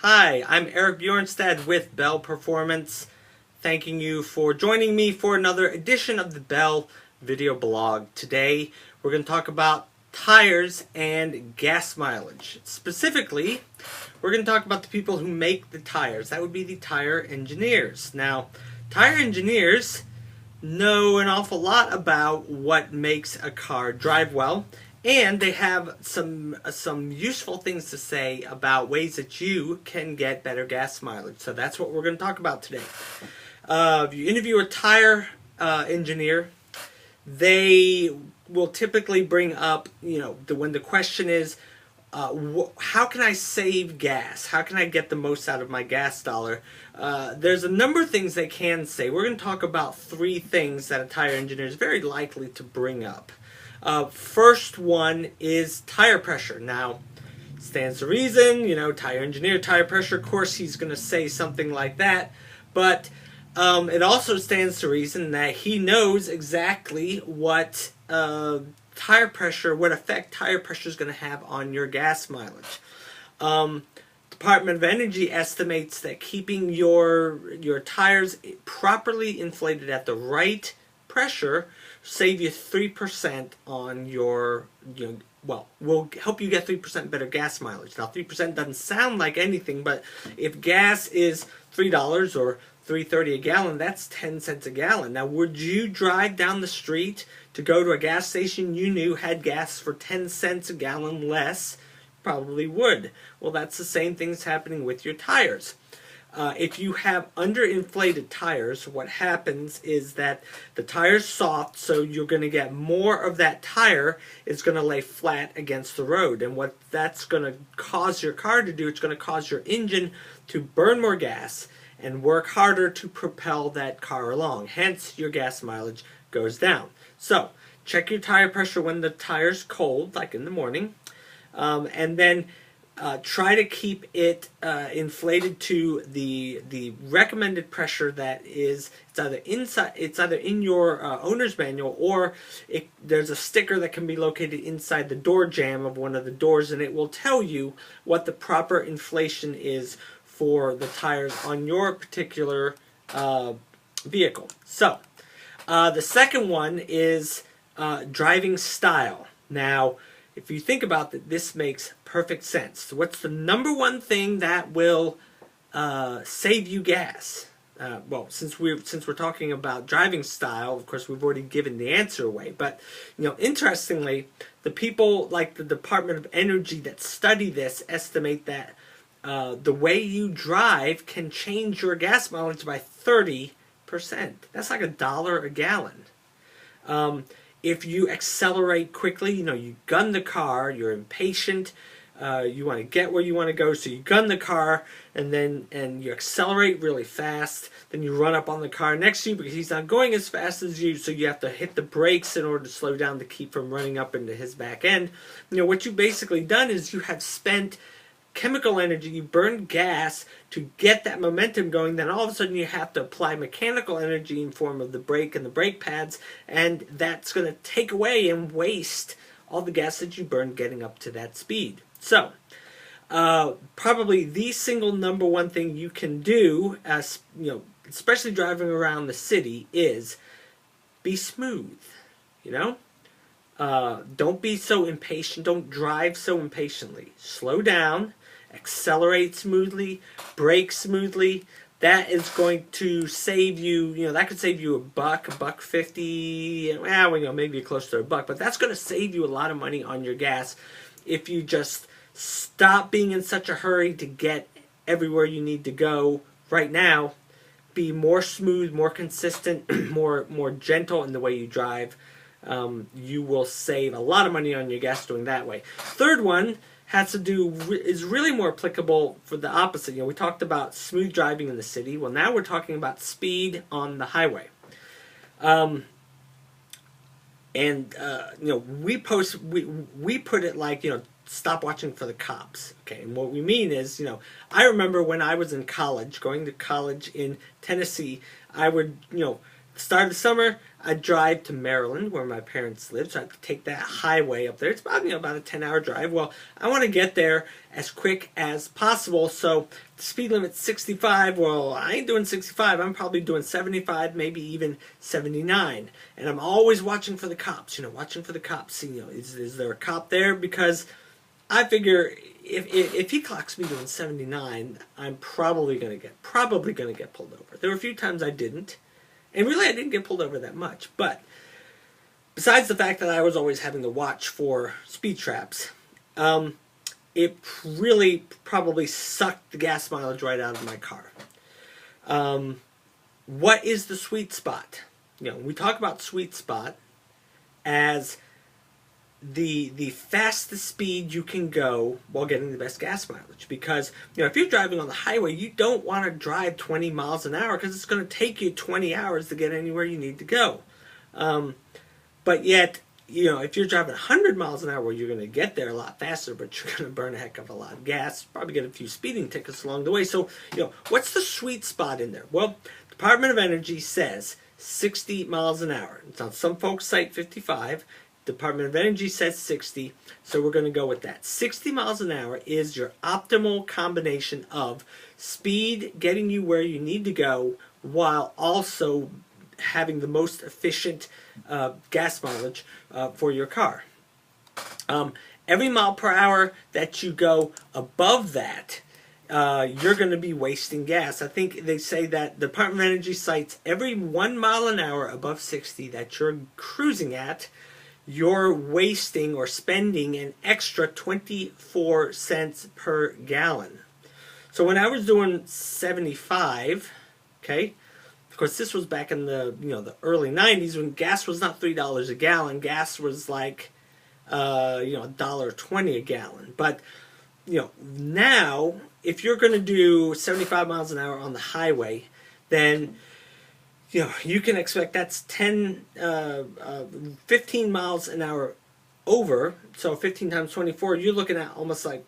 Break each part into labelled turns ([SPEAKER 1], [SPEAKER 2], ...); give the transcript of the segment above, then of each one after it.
[SPEAKER 1] Hi, I'm Eric Bjornstad with Bell Performance, thanking you for joining me for another edition of the Bell video blog. Today, we're going to talk about tires and gas mileage. Specifically, we're going to talk about the people who make the tires. That would be the tire engineers. Now, tire engineers know an awful lot about what makes a car drive well, and they have some useful things to say about ways that you can get better gas mileage. So that's what we're going to talk about today. If you interview a tire engineer, they will typically bring up, when the question is, how can I save gas? How can I get the most out of my gas dollar? There's a number of things they can say. We're going to talk about three things that a tire engineer is very likely to bring up. First one is tire pressure. Now, stands to reason, tire engineer, tire pressure, of course he's going to say something like that, but it also stands to reason that he knows exactly what tire pressure, what effect tire pressure is going to have on your gas mileage. Department of Energy estimates that keeping your tires properly inflated at the right pressure save you 3% on your, will help you get 3% better gas mileage. Now, 3% doesn't sound like anything, but if gas is $3 or $3.30 a gallon, that's 10 cents a gallon. Now, would you drive down the street to go to a gas station you knew had gas for 10 cents a gallon less? Probably would. Well, that's the same thing that's happening with your tires. If you have underinflated tires, what happens is that the tire's soft, so you're going to get more of that tire is going to lay flat against the road. And what that's going to cause your car to do, it's going to cause your engine to burn more gas and work harder to propel that car along. Hence, your gas mileage goes down. So, check your tire pressure when the tire's cold, like in the morning, and then try to keep it inflated to the recommended pressure that is, it's either in your owner's manual, or there's a sticker that can be located inside the door jamb of one of the doors, and it will tell you what the proper inflation is for the tires on your particular vehicle. So, the second one is driving style. Now, if you think about that, this makes perfect sense. So what's the number one thing that will save you gas? Well, since we're talking about driving style, of course, we've already given the answer away. But interestingly, the people like the Department of Energy that study this estimate that the way you drive can change your gas mileage by 30%. That's like $1 a gallon. If you accelerate quickly, you gun the car, you're impatient, you want to get where you want to go, so you gun the car, and you accelerate really fast, then you run up on the car next to you because he's not going as fast as you, so you have to hit the brakes in order to slow down to keep from running up into his back end. What you've basically done is you have spent chemical energy, you burned gas to get that momentum going, then all of a sudden you have to apply mechanical energy in form of the brake and the brake pads, and that's going to take away and waste all the gas that you burned getting up to that speed. So, probably the single number one thing you can do, as especially driving around the city, is be smooth. Don't be so impatient. Don't drive so impatiently. Slow down. Accelerate smoothly, brake smoothly. That is going to save you, that could save you $1.50, well, maybe close to $1, but that's going to save you a lot of money on your gas if you just stop being in such a hurry to get everywhere you need to go right now. Be more smooth, more consistent, more gentle in the way you drive. You will save a lot of money on your gas doing that way. Third one is really more applicable for the opposite. We talked about smooth driving in the city. Well, now we're talking about speed on the highway. We put it like, stop watching for the cops. Okay, and what we mean is, I remember when I was in college, going to college in Tennessee, I would, start of the summer, I drive to Maryland, where my parents live, so I have to take that highway up there. It's about, about a 10-hour drive. Well, I want to get there as quick as possible, so the speed limit's 65. Well, I ain't doing 65. I'm probably doing 75, maybe even 79. And I'm always watching for the cops, watching for the cops. See, is there a cop there? Because I figure if he clocks me doing 79, I'm probably gonna get pulled over. There were a few times I didn't. And really, I didn't get pulled over that much. But besides the fact that I was always having to watch for speed traps, it really probably sucked the gas mileage right out of my car. What is the sweet spot? We talk about sweet spot as the fastest speed you can go while getting the best gas mileage. Because if you're driving on the highway, you don't want to drive 20 miles an hour because it's going to take you 20 hours to get anywhere you need to go. But yet, if you're driving 100 miles an hour, you're going to get there a lot faster, but you're going to burn a heck of a lot of gas, probably get a few speeding tickets along the way. So, what's the sweet spot in there? Well, Department of Energy says 60 miles an hour. Now, some folks cite 55. Department of Energy says 60, so we're going to go with that. 60 miles an hour is your optimal combination of speed, getting you where you need to go, while also having the most efficient gas mileage for your car. Every mile per hour that you go above that, you're going to be wasting gas. I think they say that the Department of Energy cites every 1 mile an hour above 60 that you're cruising at, you're wasting or spending an extra 24 cents per gallon. So when I was doing 75, okay, of course this was back in the the early 90s when gas was not $3 a gallon. Gas was like $1.20 a gallon. But now if you're going to do 75 miles an hour on the highway, then you can expect that's 15 miles an hour over. So 15 times 24, you're looking at almost like,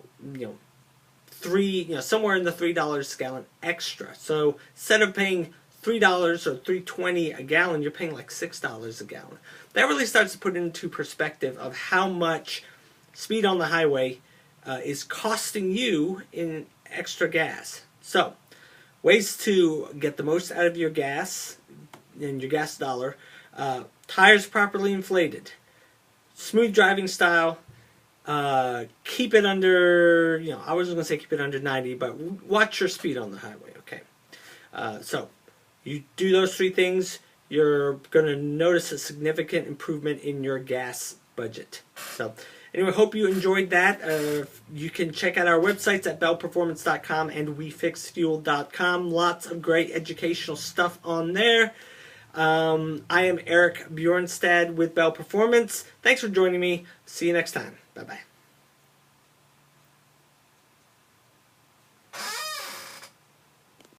[SPEAKER 1] somewhere in the $3 a gallon extra. So instead of paying $3 or $3.20 a gallon, you're paying like $6 a gallon. That really starts to put into perspective of how much speed on the highway is costing you in extra gas. So, ways to get the most out of your gas and your gas dollar. Tires properly inflated. Smooth driving style. Keep it under, I was going to say keep it under 90, but watch your speed on the highway, okay? So, you do those three things, you're going to notice a significant improvement in your gas budget. So, anyway, hope you enjoyed that. You can check out our websites at bellperformance.com and wefixfuel.com. Lots of great educational stuff on there. I am Eric Bjornstad with Bell Performance. Thanks for joining me. See you next time. Bye-bye.